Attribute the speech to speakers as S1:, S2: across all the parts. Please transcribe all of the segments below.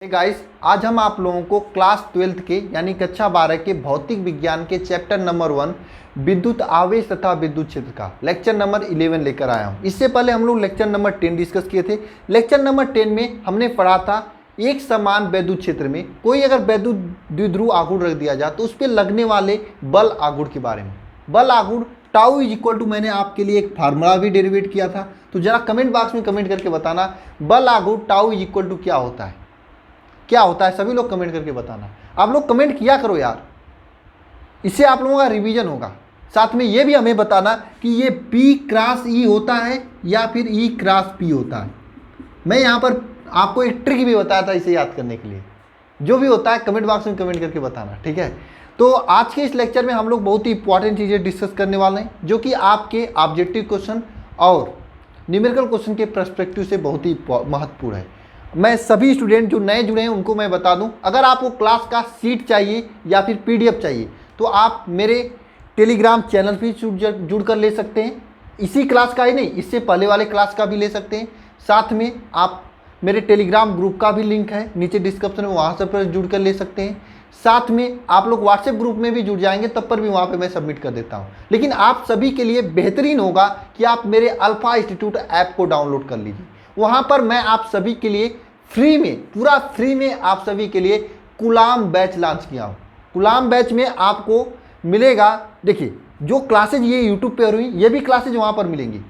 S1: Guys, आज हम आप लोगों को क्लास 12 के यानी कक्षा 12 के भौतिक विज्ञान के चैप्टर नंबर 1 विद्युत आवेश तथा विद्युत क्षेत्र का लेक्चर नंबर 11 लेकर आया हूं। इससे पहले हम लोग लेक्चर नंबर 10 डिस्कस किए थे। लेक्चर नंबर 10 में हमने पढ़ा था एक समान विद्युत क्षेत्र में कोई अगर विद्युत द्विध्रुव आघूर्ण रख दिया जाए तो उस पर लगने वाले बल आघूर्ण के बारे में। बल आघूर्ण टाउ इज इक्वल टू, मैंने आपके लिए एक फार्मूला भी डेरिवेट किया था, तो जरा कमेंट बॉक्स में कमेंट करके बताना बल आघूर्ण टाउ इज इक्वल टू क्या होता है। क्या होता है सभी लोग कमेंट करके बताना। आप लोग कमेंट किया करो यार, इससे आप लोगों का रिवीजन होगा। साथ में ये भी हमें बताना कि ये P क्रॉस E होता है या फिर E क्रॉस P होता है। मैं यहाँ पर आपको एक ट्रिक भी बताया था इसे याद करने के लिए। जो भी होता है कमेंट बॉक्स में कमेंट करके बताना, ठीक है। तो आज के इस लेक्चर में हम लोग बहुत ही इंपॉर्टेंट चीज़ें डिस्कस करने वाले हैं जो कि आपके ऑब्जेक्टिव क्वेश्चन और न्यूमेरिकल क्वेश्चन के पर्सपेक्टिव से बहुत ही महत्वपूर्ण है। मैं सभी स्टूडेंट जो नए जुड़े हैं उनको मैं बता दूं, अगर आपको क्लास का सीट चाहिए या फिर पीडीएफ चाहिए तो आप मेरे टेलीग्राम चैनल भी जुड़ कर ले सकते हैं। इसी क्लास का ही नहीं, इससे पहले वाले क्लास का भी ले सकते हैं। साथ में आप मेरे टेलीग्राम ग्रुप का भी लिंक है नीचे डिस्क्रिप्शन में, वहाँ से पर जुड़ कर ले सकते हैं। साथ में आप लोग व्हाट्सएप ग्रुप में भी जुड़ जाएंगे, तब पर भी वहाँ पे मैं सबमिट कर देता हूँ। लेकिन आप सभी के लिए बेहतरीन होगा कि आप मेरे अल्फा इंस्टीट्यूट ऐप को डाउनलोड कर लीजिए। वहाँ पर मैं आप सभी के लिए फ्री में, पूरा फ्री में आप सभी के लिए कुलाम बैच लॉन्च किया हूँ। कुलाम बैच में आपको मिलेगा, देखिए जो क्लासेज ये यूट्यूब पे हो रही ये भी क्लासेज वहाँ पर मिलेंगी।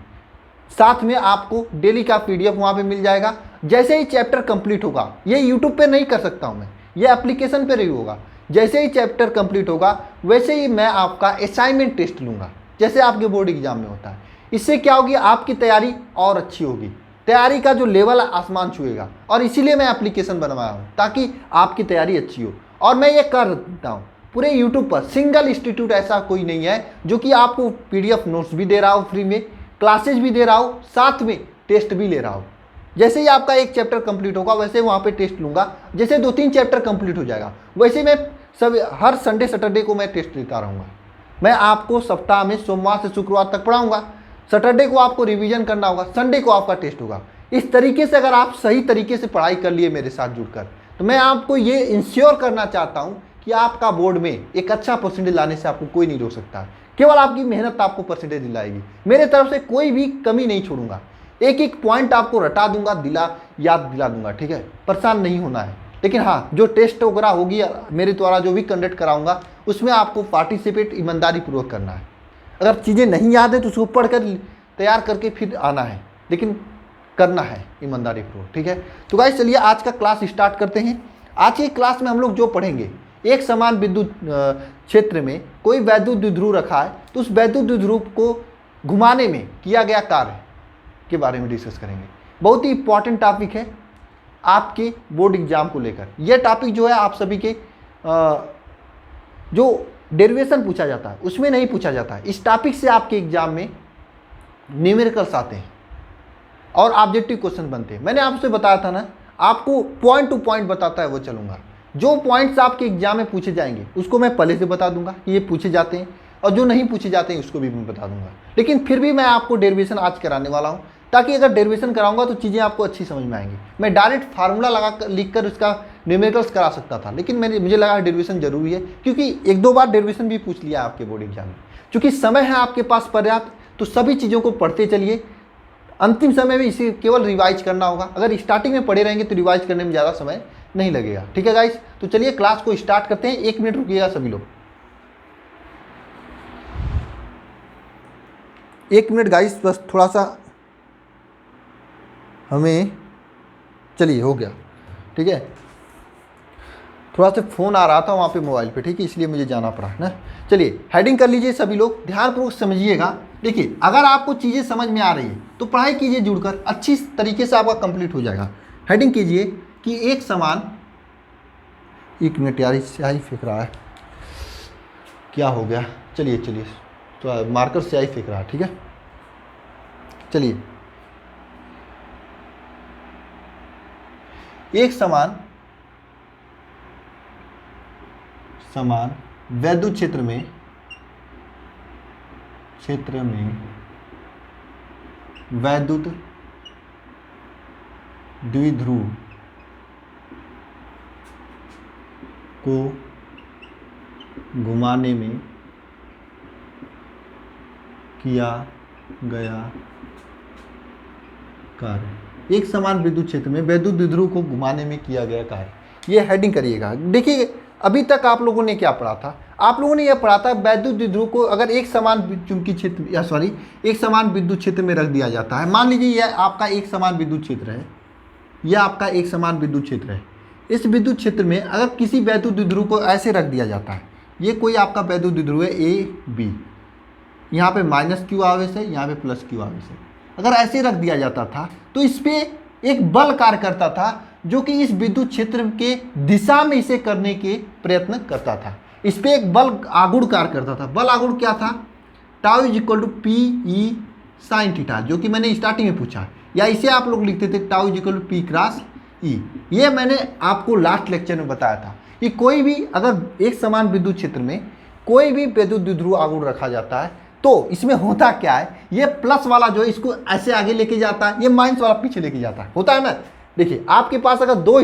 S1: साथ में आपको डेली का पीडीएफ वहाँ पे मिल जाएगा। जैसे ही चैप्टर कंप्लीट होगा, ये यूट्यूब पे नहीं कर सकता हूँ मैं, ये एप्लीकेशन पे ही होगा। जैसे ही चैप्टर कंप्लीट होगा वैसे ही मैं आपका असाइनमेंट टेस्ट लूँगा, जैसे आपके बोर्ड एग्जाम में होता है। इससे क्या होगी, आपकी तैयारी और अच्छी होगी, तैयारी का जो लेवल आसमान छुएगा। और इसीलिए मैं एप्लीकेशन बनवाया हूँ ताकि आपकी तैयारी अच्छी हो। और मैं ये कर देता हूँ पूरे यूट्यूब पर, सिंगल इंस्टीट्यूट ऐसा कोई नहीं है जो कि आपको पीडीएफ नोट्स भी दे रहा हो फ्री में, क्लासेज भी दे रहा हो, साथ में टेस्ट भी ले रहा हो। जैसे ही आपका एक चैप्टर कंप्लीट होगा वैसे वहाँ पे टेस्ट लूँगा। जैसे 2-3 चैप्टर कंप्लीट हो जाएगा वैसे मैं सब हर संडे सैटरडे को मैं टेस्ट लेता रहूँगा। मैं आपको सप्ताह में सोमवार से शुक्रवार तक पढ़ाऊँगा। सैटरडे को आपको रिवीजन करना होगा, संडे को आपका टेस्ट होगा। इस तरीके से अगर आप सही तरीके से पढ़ाई कर लिए मेरे साथ जुड़कर, तो मैं आपको ये इंश्योर करना चाहता हूँ कि आपका बोर्ड में एक अच्छा परसेंटेज लाने से आपको कोई नहीं रोक सकता। केवल आपकी मेहनत आपको परसेंटेज दिलाएगी। मेरे तरफ से कोई भी कमी नहीं छोड़ूंगा, एक एक पॉइंट आपको रटा दूंगा, याद दिला दूंगा, ठीक है। परेशान नहीं होना है। लेकिन हाँ, जो टेस्ट वगैरह होगी मेरे द्वारा जो भी कंडक्ट कराऊंगा उसमें आपको पार्टिसिपेट ईमानदारी पूर्वक करना है। अगर चीज़ें नहीं याद है तो उसको पढ़ कर तैयार करके फिर आना है, लेकिन करना है ईमानदारी पूर्वक, ठीक है। तो गाइस चलिए आज का क्लास स्टार्ट करते हैं। आज की क्लास में हम लोग जो पढ़ेंगे, एक समान विद्युत क्षेत्र में कोई वैद्युत द्विध्रुव रखा है तो उस वैद्युत द्विध्रुव को घुमाने में किया गया कार्य के बारे में डिस्कस करेंगे। बहुत ही इंपॉर्टेंट टॉपिक है आपके बोर्ड एग्जाम को लेकर। यह टॉपिक जो है आप सभी के जो डेरिवेशन पूछा जाता है उसमें नहीं पूछा जाता है। इस टॉपिक से आपके एग्जाम में न्यूमेरिकल्स आते हैं और ऑब्जेक्टिव क्वेश्चन बनते हैं। मैंने आपसे बताया था ना, आपको पॉइंट टू पॉइंट बताता है वो चलूंगा। जो पॉइंट्स आपके एग्जाम में पूछे जाएंगे उसको मैं पहले से बता दूंगा कि ये पूछे जाते हैं, और जो नहीं पूछे जाते हैं उसको भी मैं बता दूंगा। लेकिन फिर भी मैं आपको डेरिवेशन आज कराने वाला हूँ, ताकि अगर डेरिवेशन कराऊंगा तो चीज़ें आपको अच्छी समझ में आएंगी। मैं डायरेक्ट फार्मूला लगा कर लिख कर उसका न्यूमेरिकल्स करा सकता था, लेकिन मुझे लगा डेरिवेशन जरूरी है, क्योंकि 1-2 बार डेरिवेशन भी पूछ लिया आपके बोर्ड एग्जाम में। चूँकि समय है आपके पास पर्याप्त, तो सभी चीज़ों को पढ़ते चलिए। अंतिम समय में इसे केवल रिवाइज करना होगा। अगर स्टार्टिंग में पढ़े रहेंगे तो रिवाइज करने में ज़्यादा समय नहीं लगेगा, ठीक है गाइस। तो चलिए क्लास को स्टार्ट करते हैं। 1 मिनट रुकिएगा सभी लोग, 1 मिनट गाइस, बस थोड़ा सा हमें, चलिए हो गया, ठीक है। थोड़ा सा फ़ोन आ रहा था वहाँ पे मोबाइल पे, ठीक है, इसलिए मुझे जाना पड़ा ना। चलिए हेडिंग कर लीजिए सभी लोग, ध्यानपूर्वक समझिएगा। देखिए अगर आपको चीज़ें समझ में आ रही है तो पढ़ाई कीजिए जुड़कर, अच्छी तरीके से आपका कंप्लीट हो जाएगा। हेडिंग कीजिए कि एक समान, 1 मिनट यार, स्याही फेंक रहा है, क्या हो गया। चलिए तो मार्कर स्याही फेंक रहा है, ठीक है। चलिए, एक समान वैद्युत क्षेत्र में वैद्युत द्विध्रुव को घुमाने में किया गया कार्य। एक समान विद्युत क्षेत्र में वैद्युत द्विध्रुव को घुमाने में किया गया कार्य, ये हेडिंग करिएगा। देखिए अभी तक आप लोगों ने क्या पढ़ा था, आप लोगों ने यह पढ़ा था वैद्युत द्विध्रुव को अगर एक समान चुंबकीय क्षेत्र या सॉरी एक समान विद्युत क्षेत्र में रख दिया जाता है। मान लीजिए यह आपका एक समान विद्युत क्षेत्र है, यह आपका एक समान विद्युत क्षेत्र है। इस विद्युत क्षेत्र में अगर किसी वैद्युत द्विध्रुव को ऐसे रख दिया जाता है, ये कोई आपका वैद्युत द्विध्रुव है ए बी, यहाँ पे माइनस क्यू आवेश है, यहाँ पे प्लस क्यू आवेश है। अगर ऐसे रख दिया जाता था तो इस पे एक बल कार्य करता था जो कि इस विद्युत क्षेत्र के दिशा में इसे करने के प्रयत्न करता था। इस पे एक बल आगुण कार्य करता था। बल आगुण क्या था? Tau is equal to P E sine theta, जो कि मैंने स्टार्टिंग में पूछा, या इसे आप लोग लिखते थे tau is equal to P cross E. ये मैंने आपको लास्ट लेक्चर में बताया था कि कोई भी अगर एक समान विद्युत क्षेत्र में कोई भी विद्युत द्विध्रुव आगुण रखा जाता है तो इसमें होता क्या है, ये प्लस वाला जो है इसको ऐसे आगे लेके जाता है, ये माइनस वाला पीछे लेके जाता है, होता है ना। देखिए आपके पास अगर दो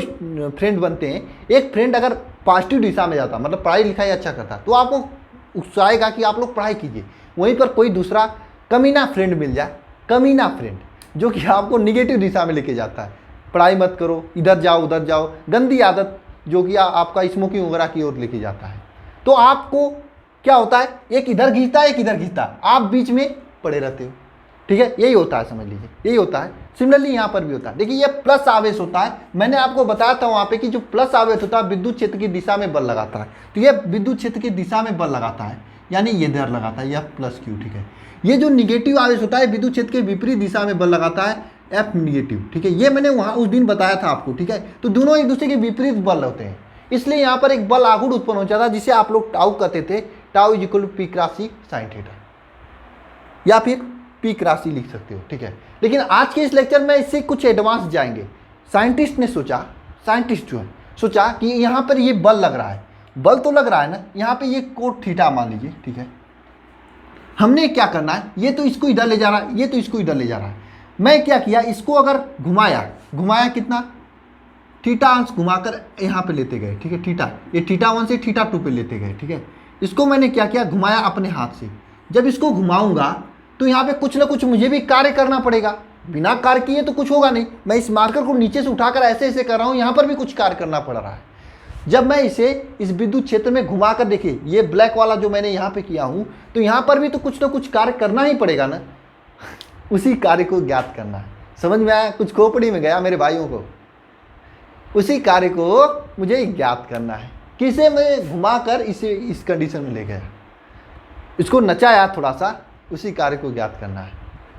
S1: फ्रेंड बनते हैं, एक फ्रेंड अगर पॉजिटिव दिशा में जाता मतलब पढ़ाई लिखाई अच्छा करता तो आपको उकसाएगा कि आप लोग पढ़ाई कीजिए। वहीं पर कोई दूसरा कमीना फ्रेंड मिल जाए, कमीना फ्रेंड जो कि आपको निगेटिव दिशा में लेके जाता है, पढ़ाई मत करो, इधर जाओ उधर जाओ, गंदी आदत जो कि आपका स्मोकिंग वगैरह की ओर लेके जाता है, तो आपको क्या होता है, एक इधर खींचता है एक इधर खींचता है, आप बीच में पड़े रहते हो। ठीक है, यही होता है, समझ लीजिए यही होता है। सिमिलरली यहाँ पर भी होता है। देखिए ये प्लस आवेश होता है, मैंने आपको बताया था वहाँ पे कि जो प्लस आवेश होता है विद्युत क्षेत्र की दिशा में बल लगाता है। तो ये विद्युत क्षेत्र की दिशा में बल लगाता है, यानी ये इधर लगाता है, यह प्लस क्यू। ठीक है, ये जो निगेटिव आवेश होता है विद्युत क्षेत्र के विपरीत दिशा में बल लगाता है, एफ निगेटिव। ठीक है, ये मैंने वहाँ उस दिन बताया था आपको। ठीक है, तो दोनों एक दूसरे के विपरीत बल होते हैं, इसलिए यहाँ पर एक बल आगुण उत्पन्न हो जाता है जिसे आप लोग टाउ कहते थे, tau is equal to P cross E sine theta, या फिर पी क्रॉस ई लिख सकते हो। ठीक है, लेकिन आज के इस लेक्चर में इससे कुछ एडवांस जाएंगे। साइंटिस्ट ने सोचा, साइंटिस्ट जो है सोचा कि यहाँ पर ये बल लग रहा है, बल तो लग रहा है ना, यहाँ पे ये कोण थीटा मान लीजिए। ठीक है, हमने क्या करना है, ये तो इसको इधर ले जा रहा है, ये तो इसको इधर ले जा रहा है। मैं क्या किया, इसको अगर घुमाया कितना, थीटा अंश घुमाकर यहाँ पे लेते गए। ठीक है, थीटा, ये थीटा 1 से थीटा 2 पे लेते गए। ठीक है, इसको मैंने क्या किया, घुमाया अपने हाथ से। जब इसको घुमाऊंगा तो यहाँ पे कुछ ना कुछ मुझे भी कार्य करना पड़ेगा, बिना कार्य किए तो कुछ होगा नहीं। मैं इस मार्कर को नीचे से उठाकर ऐसे ऐसे कर रहा हूँ, यहाँ पर भी कुछ कार्य करना पड़ रहा है। जब मैं इसे इस विद्युत क्षेत्र में घुमाकर, देखिए ये ब्लैक वाला जो मैंने यहाँ पे किया हूँ, तो यहाँ पर भी तो कुछ ना कुछ कार्य करना ही पड़ेगा ना, उसी कार्य को ज्ञात करना है। समझ में आया? कुछ खोपड़ी में गया मेरे भाइयों को, उसी कार्य को मुझे ज्ञात करना है। किसे मैं घुमाकर इसे इस कंडीशन में ले गया, इसको नचाया थोड़ा सा, उसी कार्य को ज्ञात करना है।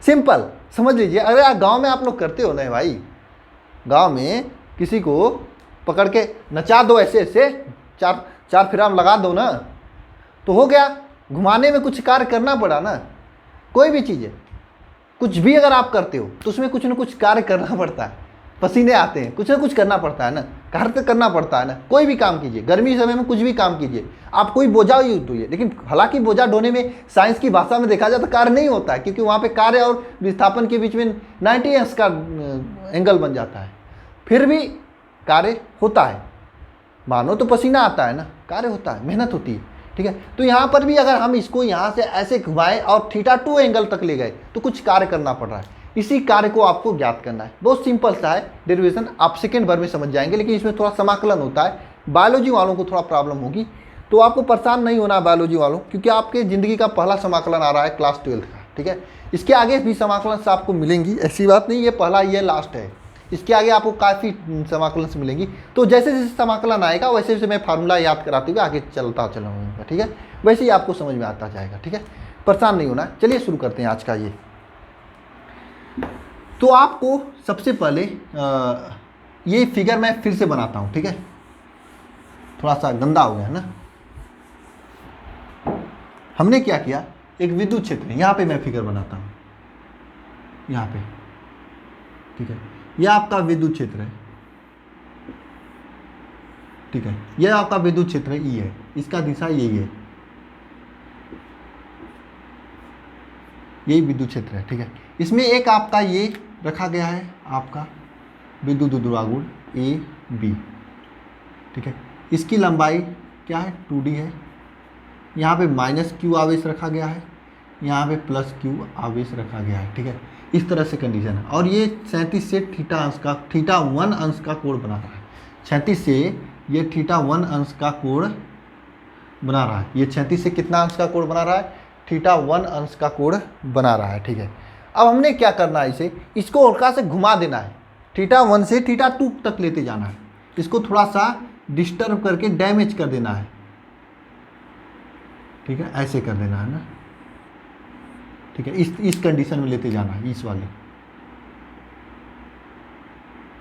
S1: सिंपल, समझ लीजिए। अरे गांव में आप लोग करते हो ना भाई, गांव में किसी को पकड़ के नचा दो, ऐसे ऐसे चार फिराम लगा दो ना, तो हो गया। घुमाने में कुछ कार्य करना पड़ा ना, कोई भी चीज़ है, कुछ भी अगर आप करते हो तो उसमें कुछ ना कुछ कार्य करना पड़ता है, पसीने आते हैं, कुछ ना कुछ करना पड़ता है ना, कार्य तो करना पड़ता है ना। कोई भी काम कीजिए, गर्मी समय में कुछ भी काम कीजिए, आप कोई बोझा ही उठाइए, लेकिन हालांकि बोझा ढोने में साइंस की भाषा में देखा जाए तो कार्य नहीं होता है, क्योंकि वहाँ पे कार्य और विस्थापन के बीच में 90 अंश का एंगल बन जाता है, फिर भी कार्य होता है। मानो तो पसीना आता है ना, कार्य होता है, मेहनत होती है। ठीक है, तो यहाँ पर भी अगर हम इसको यहाँ से ऐसे घुमाएं और थीटा 2 एंगल तक ले गए तो कुछ कार्य करना पड़ रहा है। इसी कार्य को आपको ज्ञात करना है। बहुत सिंपल सा है, डेरिवेशन आप सेकेंड भर में समझ जाएंगे, लेकिन इसमें थोड़ा समाकलन होता है। बायोलॉजी वालों को थोड़ा प्रॉब्लम होगी, तो आपको परेशान नहीं होना बायोलॉजी वालों, क्योंकि आपके ज़िंदगी का पहला समाकलन आ रहा है क्लास 12 का। ठीक है, इसके आगे भी समाकलन से आपको मिलेंगी, ऐसी बात नहीं ये पहला ये लास्ट है, इसके आगे आपको काफ़ी समाकलन से मिलेंगी। तो जैसे जैसे समाकलन आएगा वैसे वैसे मैं फार्मूला याद कराते हुए आगे चलता चलूँगा। ठीक है, वैसे ही आपको समझ में आता जाएगा। ठीक है, परेशान नहीं होना। चलिए शुरू करते हैं आज का ये। तो आपको सबसे पहले ये फिगर मैं फिर से बनाता हूँ। ठीक है, थोड़ा सा गंदा हो गया है ना। हमने क्या किया, एक विद्युत क्षेत्र है, यहाँ पे मैं फिगर बनाता हूँ, यहाँ पे। ठीक है, यह आपका विद्युत क्षेत्र है। ठीक है, यह आपका विद्युत क्षेत्र है, ई है, इसका दिशा यही है, यही विद्युत क्षेत्र है। ठीक है, इसमें एक आपका ये रखा गया है, आपका विद्युत द्विध्रुव आघूर्ण ए बी। ठीक है, इसकी लंबाई क्या है 2d है, यहाँ पे -q आवेश रखा गया है, यहाँ पे +q आवेश रखा गया है। ठीक है, इस तरह से कंडीशन है। और ये 37 से θ1 अंश का कोण बना रहा है। 36 से ये θ1 अंश का कोण बना रहा है। ये 36 से कितना अंश का कोण बना रहा है? θ1 अंश का कोण बना रहा है। ठीक है, अब हमने क्या करना है, इसको हल्का से घुमा देना है, θ1 से θ2 तक लेते जाना है। इसको थोड़ा सा डिस्टर्ब करके डैमेज कर देना है। ठीक है, ऐसे कर देना है ना। ठीक है, इस कंडीशन में लेते जाना है, इस वाले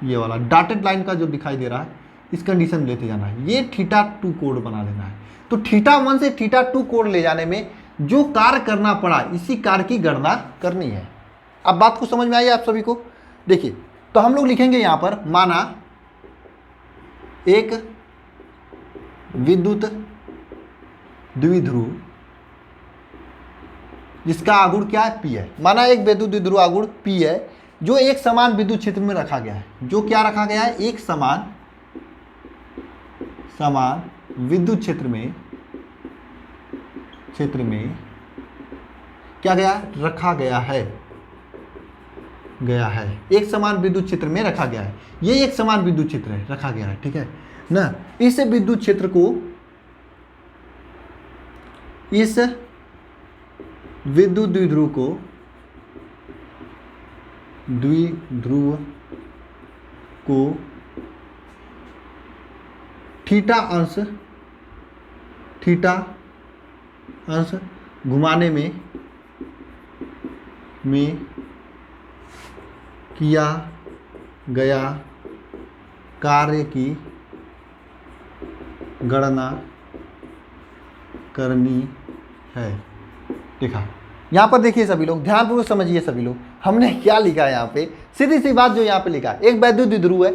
S1: ये वाला डॉटेड लाइन का जो दिखाई दे रहा है, इस कंडीशन में लेते जाना है। ये θ2 कोण बना देना है। तो θ1 से θ2 कोण ले जाने में जो कार्य करना पड़ा, इसी कार्य की गणना करनी है। अब बात को समझ में आई आप सभी को? देखिए, तो हम लोग लिखेंगे यहां पर, माना एक विद्युत द्विध्रुव जिसका आघूर्ण क्या है? P है। माना एक विद्युत द्विध्रुव आघूर्ण P है जो एक समान विद्युत क्षेत्र में रखा गया है। जो क्या रखा गया है? एक समान विद्युत क्षेत्र में क्या रखा गया है? एक समान विद्युत क्षेत्र में रखा गया है। ये एक समान विद्युत क्षेत्र है, रखा गया है। ठीक है ना। इस विद्युत क्षेत्र को, इस विद्युत द्विध्रुव को थीटा अंश घुमाने में किया गया कार्य की गणना करनी है। देखा, यहाँ पर देखिए सभी लोग, ध्यानपूर्वक समझिए सभी लोग, हमने क्या लिखा है यहाँ पे? सीधी सी बात जो यहाँ पे लिखा है, एक वैद्युत द्विध्रुव है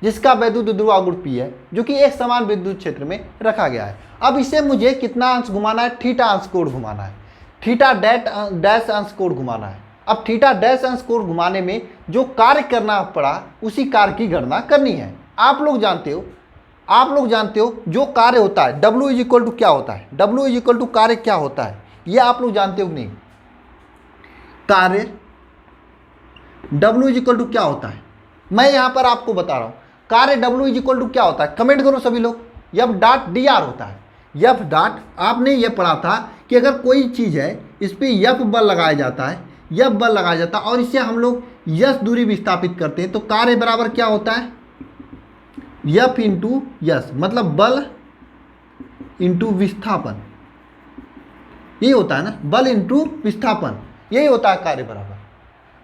S1: जिसका वैद्युत द्विध्रुव आघूर्ण P है, जो कि एक समान विद्युत क्षेत्र में रखा गया है। अब इसे मुझे कितना अंश घुमाना है? थीटा अंश कोण घुमाना है, थीटा डैश अंश कोण घुमाना है। अब थीटा डैश अंश कोण घुमाने में जो कार्य करना पड़ा, उसी कार्य की गणना करनी है। आप लोग जानते हो जो कार्य होता है W इज इक्वल टू क्या होता है? W इज इक्वल टू कार्य क्या होता है, ये आप लोग जानते हो कि नहीं? कार्य W इज इक्वल टू क्या होता है, मैं यहां पर आपको बता रहा हूं। कार्य W इज इक्वल टू क्या होता है? कमेंट करो सभी लोग। F डॉट dr होता है। F डॉट, आपने ये पढ़ा था कि अगर कोई चीज है, इस पर F बल लगाया जाता है, F बल लगाया जाता है और इससे हम लोग S दूरी विस्थापित करते हैं, तो कार्य बराबर क्या होता है? F इंटू यस, मतलब बल इंटू विस्थापन, यही होता है ना, बल इंटू विस्थापन, यही होता है कार्य बराबर।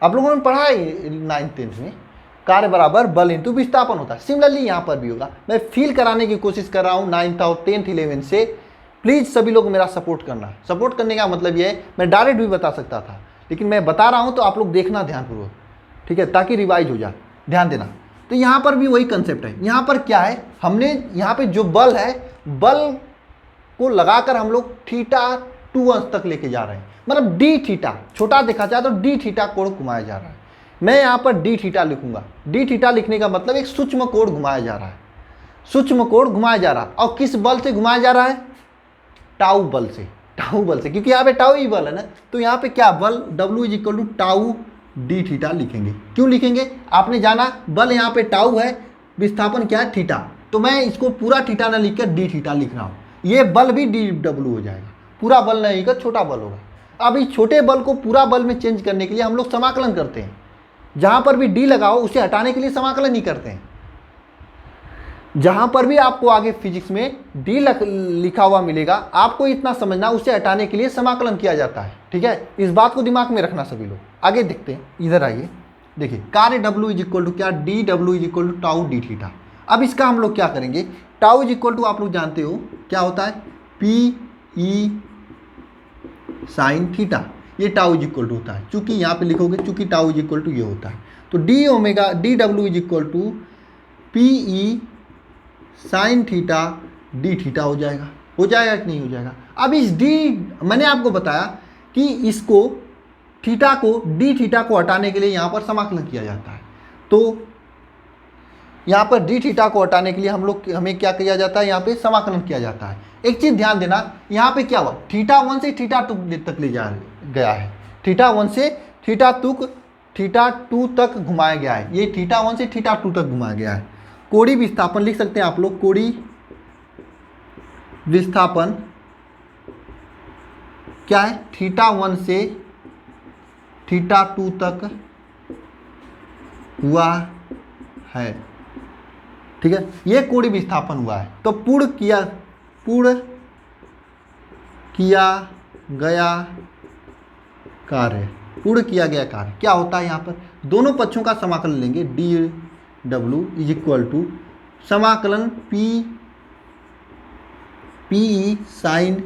S1: आप लोगों ने पढ़ा है 9th 10th में, कार्य बराबर बल इंटू विस्थापन होता है। सिमिलरली यहाँ पर भी होगा। मैं फील कराने की कोशिश कर रहा हूँ 9th और 10th 11th से। प्लीज़ सभी लोग मेरा सपोर्ट करना। सपोर्ट करने का मतलब ये है, मैं डायरेक्ट भी बता सकता था, लेकिन मैं बता रहा हूँ तो आप लोग देखना ध्यानपूर्वक, ठीक है, ताकि रिवाइज हो जाए। ध्यान देना। तो यहाँ पर भी वही कंसेप्ट है। यहाँ पर क्या है, हमने यहाँ पे जो बल है, बल को लगाकर हम लोग θ2 अंश तक लेके जा रहे हैं, मतलब डी थीटा, छोटा देखा जाए तो डी थीटा कोण घुमाया जा रहा है। मैं यहाँ पर डी थीटा लिखूंगा। डी थीटा लिखने का मतलब एक सूक्ष्म कोण घुमाया जा रहा है, सूक्ष्म कोण घुमाया जा रहा है। और किस बल से घुमाया जा रहा है? टाउ बल से, टाउ बल से, क्योंकि यहाँ पे टाउ ही बल है ना। तो यहाँ पे क्या बल W is equal to tau d theta लिखेंगे। क्यों लिखेंगे? आपने जाना बल यहाँ पे टाउ है, विस्थापन क्या है? थीटा। तो मैं इसको पूरा थीटा ना लिखकर डी थीटा लिख रहा हूँ। ये बल भी DW हो जाएगा, पूरा बल नहीं होगा, छोटा बल होगा। अब इस छोटे बल को पूरा बल में चेंज करने के लिए हम लोग समाकलन करते हैं। जहाँ पर भी डी लगाओ उसे हटाने के लिए समाकलन ही करते हैं। जहाँ पर भी आपको आगे फिजिक्स में डी लिखा हुआ मिलेगा, आपको इतना समझना, उसे हटाने के लिए समाकलन किया जाता है। ठीक है, इस बात को दिमाग में रखना सभी लोग। आगे देखते हैं, इधर आइए। देखिए, कार्य W इज इक्वल टू क्या? DW is equal to tau d theta. अब इसका हम लोग क्या करेंगे? टाउ इज इक्वल टू आप लोग जानते हो क्या होता है? PE sine theta. ये टाउ इज इक्वल टू होता है, चूंकि यहाँ पे लिखोगे, चूंकि टाउ इज इक्वल टू ये होता है, तो DW is equal to PE sine theta D theta हो जाएगा। हो जाएगा कि नहीं हो जाएगा? अब इस मैंने आपको बताया कि इसको थीटा को, डी थीटा को हटाने के लिए यहाँ पर समाकलन किया जाता है। तो यहाँ पर डी थीटा को हटाने के लिए हमें क्या किया जाता है, यहाँ पे समाकलन किया जाता है। एक चीज़ ध्यान देना, यहाँ पे क्या हुआ, थीटा 1 से थीटा 2 तक ले जा गया है, थीटा 1 से थीटा 2 तक घुमाया गया है, ये थीटा 1 से थीटा 2 तक घुमाया गया है। कोणीय विस्थापन लिख सकते हैं आप लोग, कोणीय विस्थापन क्या है, थीटा 1 से थीटा 2 तक हुआ है, ठीक है, ये कोणीय विस्थापन हुआ है। तो पूर्ण किया गया कार्य, पूर्ण किया गया कार्य क्या होता है, यहाँ पर दोनों पक्षों का समाकलन लेंगे, D W is equal to समाकलन P E sine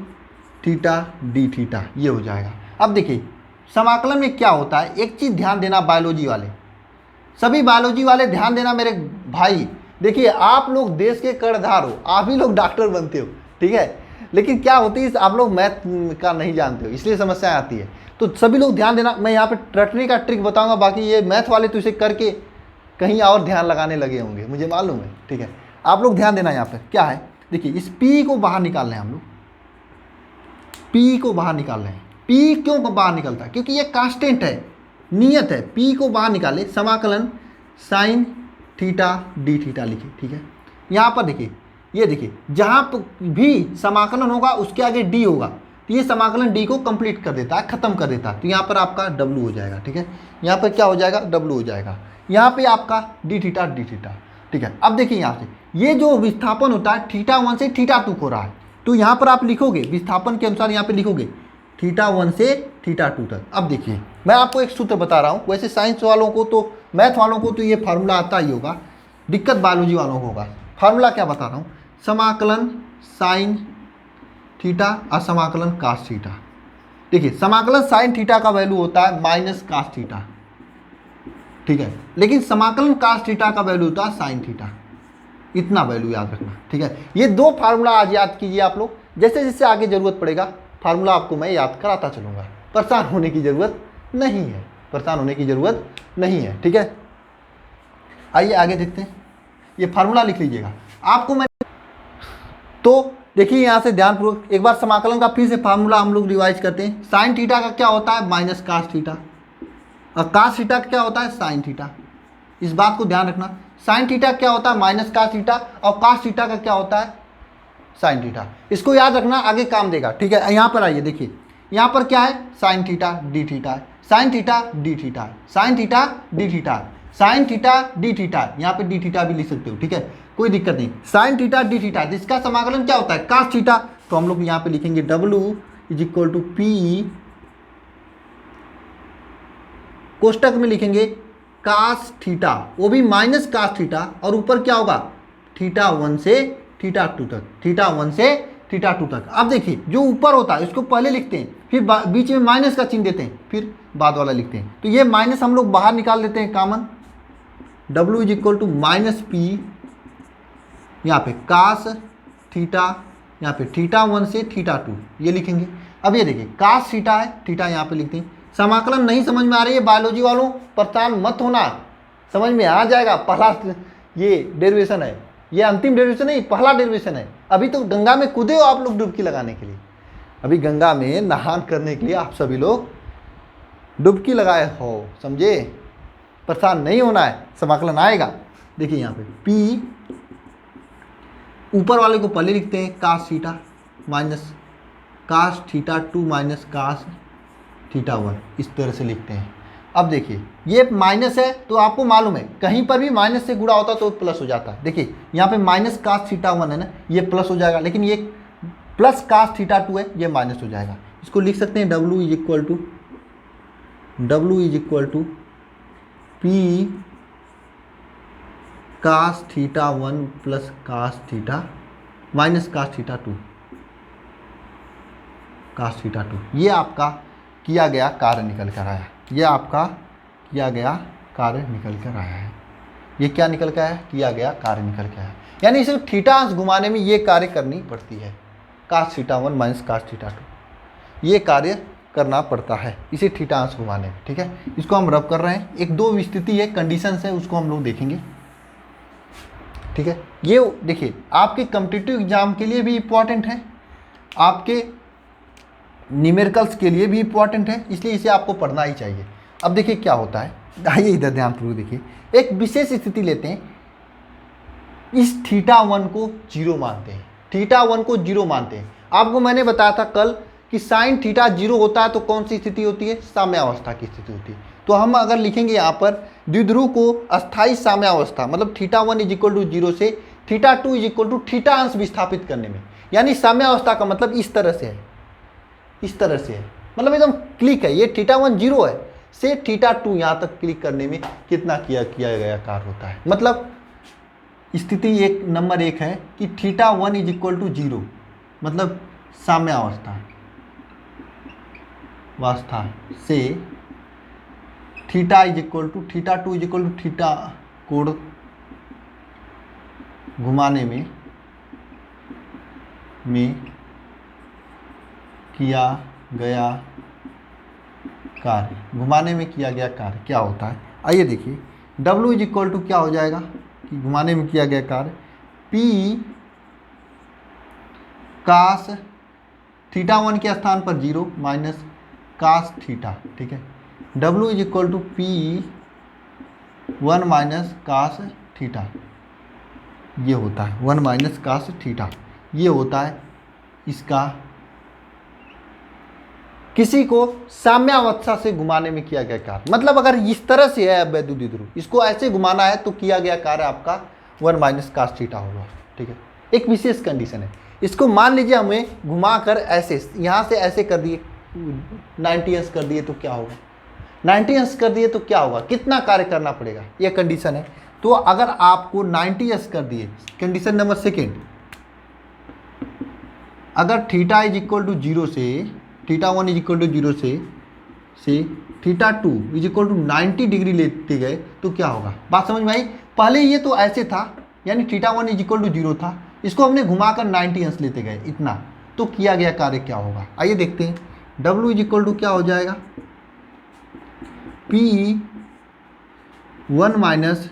S1: theta D theta, ये हो जाएगा। अब देखिए समाकलन में क्या होता है, एक चीज़ ध्यान देना बायोलॉजी वाले, सभी बायोलॉजी वाले ध्यान देना मेरे भाई, देखिए आप लोग देश के कर्णधार हो, आप ही लोग डॉक्टर बनते हो, ठीक है, लेकिन क्या होती है आप लोग मैथ का नहीं जानते हो, इसलिए समस्या आती है। तो सभी लोग ध्यान देना, मैं यहाँ पे रटने का ट्रिक बताऊंगा, बाकी ये मैथ वाले तो इसे करके कहीं और ध्यान लगाने लगे होंगे, मुझे मालूम है, ठीक है। आप लोग ध्यान देना, यहाँ पर क्या है, देखिए इस P को बाहर निकाल रहे हैं हम लोग, P को बाहर निकाल रहे हैं। P क्यों बाहर निकलता है, क्योंकि ये कांस्टेंट है, नियत है, P को बाहर निकाले, समाकलन साइन थीटा डी थीटा लिखिए, ठीक है। यहाँ पर देखिए, ये देखिए जहाँ भी समाकलन होगा उसके आगे D होगा, तो ये समाकलन D को कंप्लीट कर देता है, खत्म कर देता है, तो यहाँ पर आपका W हो जाएगा, ठीक है, यहाँ पर क्या हो जाएगा, W हो जाएगा, यहाँ पे आपका डी थीटा, ठीक है। अब देखिए यहाँ से ये जो विस्थापन होता है थीटा 1 से थीटा 2 हो रहा है, तो यहाँ पर आप लिखोगे विस्थापन के अनुसार, यहाँ पे लिखोगे थीटा 1 से थीटा 2 तक। अब देखिए मैं आपको एक सूत्र बता रहा हूँ, वैसे साइंस वालों को तो, मैथ वालों को तो ये फार्मूला आता ही होगा, दिक्कत बायोलॉजी वालों को होगा। फार्मूला क्या बता रहा हूँ, समाकलन साइन थीटा और समाकलन कास थीटा। देखिए समाकलन साइन थीटा का वैल्यू होता है माइनस कास थीटा, ठीक है, लेकिन समाकलन कास थीटा का वैल्यू होता है साइन थीटा, इतना वैल्यू याद रखना, ठीक है। ये दो फार्मूला आज याद कीजिए आप लोग, जैसे जैसे आगे जरूरत पड़ेगा फार्मूला आपको मैं याद कराता चलूँगा, परेशान होने की ज़रूरत नहीं है, परेशान होने की ज़रूरत नहीं है, ठीक है। आइए आगे देखते हैं, ये फार्मूला लिख लीजिएगा आपको मैं, तो देखिए यहाँ से ध्यानपूर्वक एक बार समाकलन का फिर से फार्मूला हम लोग रिवाइज करते हैं। साइन थीटा का क्या होता है, माइनस कास थीटा, और कास थीटा का क्या होता है, साइन थीटा। इस बात को ध्यान रखना, साइन थीटा क्या होता है, माइनस कास थीटा, और कास थीटा का क्या होता है, साइन थीटा। इसको याद रखना, आगे काम देगा, ठीक है। यहाँ पर आइए देखिए, यहाँ पर क्या है, साइन थीटा डी थीटा है, साइन थीटा डी थीटा है, साइन थीटा डी थीटा है, साइन थीटा डी थीटा है, यहाँ पे डी थीटा भी लिख सकते हो, ठीक है, कोई दिक्कत नहीं। साइन थीटा डी थीटा, जिसका समाकलन क्या होता है, कास थीटा, तो हम लोग यहाँ पे लिखेंगे W is equal to PE, कोष्टक में लिखेंगे कास थीटा, वो भी माइनस कास थीटा, और ऊपर क्या होगा, थीटा 1 से थीटा 2 तक, थीटा 1 से थीटा 2 तक। अब देखिए जो ऊपर होता है उसको पहले लिखते हैं, फिर बीच में माइनस का चिन्ह देते हैं, फिर बाद वाला लिखते हैं, तो ये माइनस हम लोग बाहर निकाल देते हैं common, W is equal to minus P, यहाँ पे कास थीटा, यहाँ पे थीटा 1 से थीटा 2 ये लिखेंगे। अब ये देखिए कास थीटा है, थीटा यहाँ पे लिखते हैं। समाकलन नहीं समझ में आ रही है बायोलॉजी वालों, परेशान मत होना, समझ में आ जाएगा। पहला ये डेरिवेशन है, ये अंतिम डेरिवेशन नहीं, पहला डेरिवेशन है। अभी तो गंगा में कूदे हो आप लोग डुबकी लगाने के लिए, अभी गंगा में नहान करने के लिए आप सभी लोग डुबकी लगाए हो, समझे, परेशान नहीं होना है, समाकलन आएगा। देखिए यहाँ पे P, ऊपर वाले को पहले लिखते हैं cos theta minus cos theta 2 minus cos theta 1, इस तरह से लिखते हैं। अब देखिए ये माइनस है, तो आपको मालूम है कहीं पर भी माइनस से गुणा होता तो प्लस हो जाता है। देखिए यहाँ पे माइनस कास थीटा 1 है ना, ये प्लस हो जाएगा, लेकिन ये प्लस कास थीटा 2 है, ये माइनस हो जाएगा। इसको लिख सकते हैं W is equal to P cos theta 1 plus cos theta minus cos theta 2, cos theta 2। ये आपका किया गया कार्य निकल कर आया, ये आपका किया गया कार्य निकल कर आया है। ये क्या निकल कर आया, किया गया कार्य निकल कर आया, यानी इसे थीटा अंश घुमाने में ये कार्य करनी पड़ती है, cos theta 1 minus cos theta 2, ये कार्य करना पड़ता है इसे थीटा अंश घुमाने में, ठीक है। इसको हम रब कर रहे हैं, एक दो स्थिति है, कंडीशंस है, उसको हम लोग देखेंगे। ठीक है। ये देखिए आपके कॉम्पिटिटिव एग्जाम के लिए भी इम्पॉर्टेंट है, आपके न्यूमेरिकल्स के लिए भी इम्पॉर्टेंट है, इसलिए इसे आपको पढ़ना ही चाहिए। अब देखिए क्या होता है, आइए इधर ध्यानपूर्वक देखिए। एक विशेष स्थिति लेते हैं, इस θ1 को 0 मानते हैं, θ1 को 0 मानते हैं। आपको मैंने बताया था कल कि साइन थीटा 0 होता है तो कौन सी स्थिति होती है, साम्यावस्था की स्थिति होती है। तो हम अगर लिखेंगे यहाँ पर द्विध्रुव को अस्थायी साम्यावस्था, मतलब θ1 = 0 से θ2 = थीटा अंश विस्थापित करने में, यानी साम्यावस्था का मतलब इस तरह से है, इस तरह से है, मतलब एकदम क्लिक है, ये θ1 0 है से θ2 यहाँ तक क्लिक करने में कितना किया गया कार्य होता है। मतलब स्थिति नंबर 1 है कि θ1 = 0, मतलब साम्यावस्था से θ θ2 = थीटा कोण घुमाने में किया गया कार्य, घुमाने में किया गया कार्य क्या होता है। आइए देखिए W = क्या हो जाएगा कि घुमाने में किया गया कार्य P cos θ1 के स्थान पर 0 माइनस cos थीटा, ठीक है। W = P1 minus cos theta, ये होता है 1 माइनस cos थीटा, ये होता है इसका किसी को साम्यावस्था से घुमाने में किया गया कार्य। मतलब अगर इस तरह से है वैद्युत द्विध्रुव, इसको ऐसे घुमाना है तो किया गया कार्य आपका 1 माइनस cos थीटा होगा, ठीक है। एक विशेष कंडीशन है, इसको मान लीजिए हमें घुमाकर ऐसे यहाँ से ऐसे कर दिए 90 अंश कर दिए तो क्या होगा, 90 अंश कर दिए तो क्या होगा, कितना कार्य करना पड़ेगा, ये कंडीशन है। तो अगर आपको 90 अंश कर दिए, कंडीशन नंबर 2, अगर θ = 0 से θ1 = 0 से θ2 = 90 डिग्री लेते गए तो क्या होगा, बात समझ में आई। पहले ये तो ऐसे था, यानी θ1 = 0 था, इसको हमने घुमाकर 90 अंश लेते गए इतना, तो किया गया कार्य क्या होगा। आइए देखते हैं W = क्या हो जाएगा P1 माइनस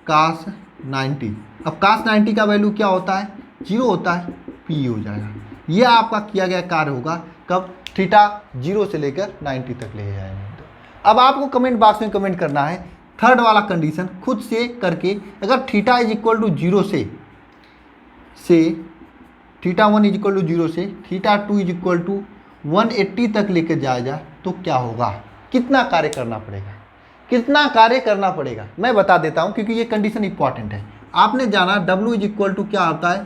S1: cos 90। अब cos 90 का वैल्यू क्या होता है, 0 होता है, P हो जाएगा। यह आपका किया गया कार्य होगा कब, θ 0 से लेकर 90 तक ले जाएंगे। अब आपको कमेंट बॉक्स में कमेंट करना है थर्ड वाला कंडीशन खुद से करके, अगर θ = 0 से θ1 = 0 से θ2 = 180 तक लेकर जाया जाए तो क्या होगा, कितना कार्य करना पड़ेगा, कितना कार्य करना पड़ेगा। मैं बता देता हूं क्योंकि ये कंडीशन इंपॉर्टेंट है। आपने जाना W = क्या होता है,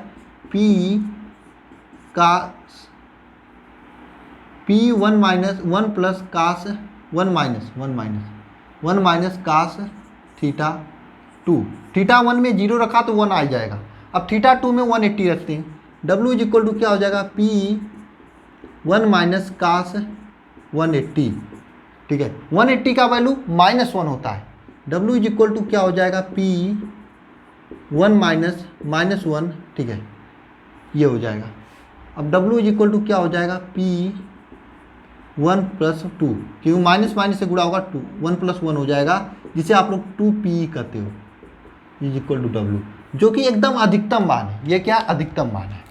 S1: P1 minus 1 plus cos 1 minus cos θ2। θ1 में 0 रखा तो 1 आ जाएगा, अब θ2 में 180 रखते हैं, W = क्या हो जाएगा P1 माइनस cos 180, ठीक है। 180 का वैल्यू -1 होता है, W = क्या हो जाएगा P1 माइनस -1, ठीक है, ये हो जाएगा। अब W = क्या हो जाएगा P1 + 2, क्योंकि माइनस माइनस से गुणा होगा 2, 1 + 1 हो जाएगा, जिसे आप लोग 2P करते हो, = W, जो कि एकदम अधिकतम मान है। ये क्या अधिकतम मान है।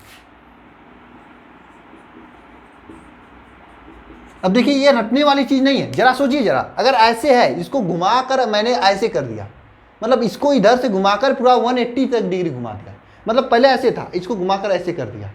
S1: अब देखिए ये रटने वाली चीज नहीं है, जरा सोचिए जरा, अगर ऐसे है, इसको घुमाकर मैंने ऐसे कर दिया, मतलब इसको इधर से घुमाकर पूरा 180 तक डिग्री घुमा दिया, मतलब पहले ऐसे था, इसको घुमाकर ऐसे कर दिया,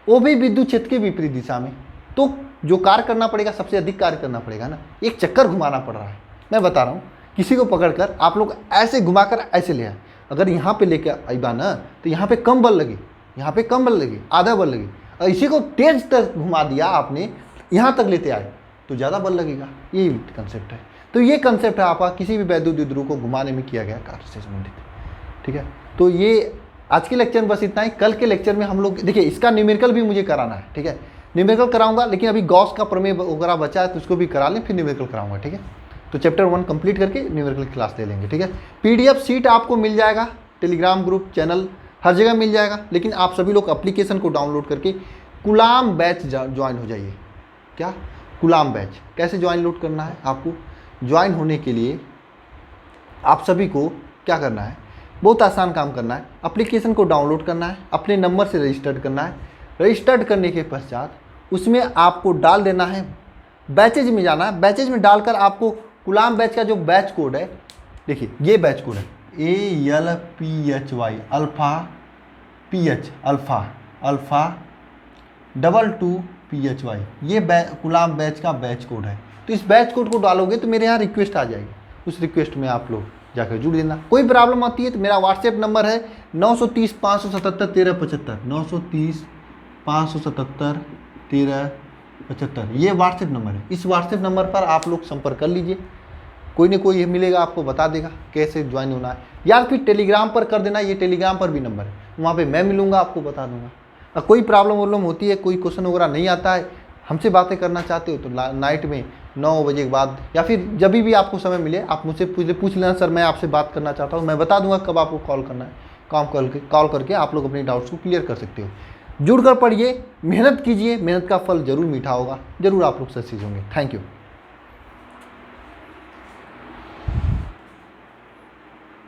S1: वो भी विद्युत क्षेत्र के विपरीत दिशा में, तो जो कार्य करना पड़ेगा, सबसे अधिक कार्य करना पड़ेगा ना, एक चक्कर घुमाना पड़ रहा है। मैं बता रहा हूँ, किसी को पकड़कर आप लोग ऐसे घुमाकर ऐसे ले आए, अगर यहाँ पे लेके आइबा ना तो यहाँ पे कम बल लगे, यहाँ पे कम बल लगे, आधा बल लगे, और इसी को तेज तक घुमा दिया आपने, यहाँ तक लेते आए तो ज़्यादा बल लगेगा। ये कंसेप्ट है। तो ये कंसेप्ट है आपका किसी भी वैद्युत द्विध्रुव को घुमाने में किया गया कार्य से संबंधित, ठीक है। तो ये आज के लेक्चर में बस इतना ही। कल के लेक्चर में हम लोग देखिए इसका न्यूमेरिकल भी मुझे कराना है, ठीक है, न्यूमेरिकल कराऊंगा, लेकिन अभी गॉस का प्रमेय वगैरह बचा है तो उसको भी करा लें, फिर न्यूमेरिकल कराऊंगा, ठीक है। तो चैप्टर 1 कंप्लीट करके न्यूमेरिकल क्लास ले लेंगे, ठीक है। PDF सीट आपको मिल जाएगा, टेलीग्राम ग्रुप चैनल हर जगह मिल जाएगा, लेकिन आप सभी लोग एप्लीकेशन को डाउनलोड करके कुलाम बैच ज्वाइन हो जाइए। क्या कुलाम बैच कैसे ज्वाइन करना है, आपको ज्वाइन होने के लिए आप सभी को क्या करना है, बहुत आसान काम करना है। एप्लीकेशन को डाउनलोड करना है, अपने नंबर से रजिस्टर्ड करना है। रजिस्टर्ड करने के पश्चात उसमें आपको डाल देना है, बैचेज में जाना है। बैचेज में डालकर आपको गुलाम बैच का जो बैच कोड है, देखिए ये बैच कोड है ALPHY alpha PH alpha 22PHY, ये गुलाम बैच का बैच कोड है। तो इस बैच कोड को डालोगे तो मेरे यहाँ रिक्वेस्ट आ जाएगी, उस रिक्वेस्ट में आप लोग जाकर जुड़ देना। कोई प्रॉब्लम आती है तो मेरा व्हाट्सएप नंबर है 930 577 1375, 930 577 1375, ये व्हाट्सएप नंबर है। इस व्हाट्सएप नंबर पर आप लोग संपर्क कर लीजिए, कोई ना कोई मिलेगा आपको बता देगा कैसे ज्वाइन होना है। या फिर टेलीग्राम पर कर देना, ये टेलीग्राम पर भी नंबर है, वहाँ पे मैं मिलूँगा, आपको बता दूंगा। कोई प्रॉब्लम होती है, कोई क्वेश्चन वगैरह नहीं आता है, हमसे बातें करना चाहते हो तो नाइट में 9 बजे के बाद या फिर जब भी आपको समय मिले आप मुझसे पूछ लेना, सर मैं आपसे बात करना चाहता हूँ, मैं बता दूंगा कब आपको कॉल करना है। कॉल करके आप लोग अपने डाउट्स को क्लियर कर सकते हो। जुड़ कर पढ़िए, मेहनत कीजिए, मेहनत का फल जरूर मीठा होगा, जरूर आप लोग सक्सेस होंगे। Thank you.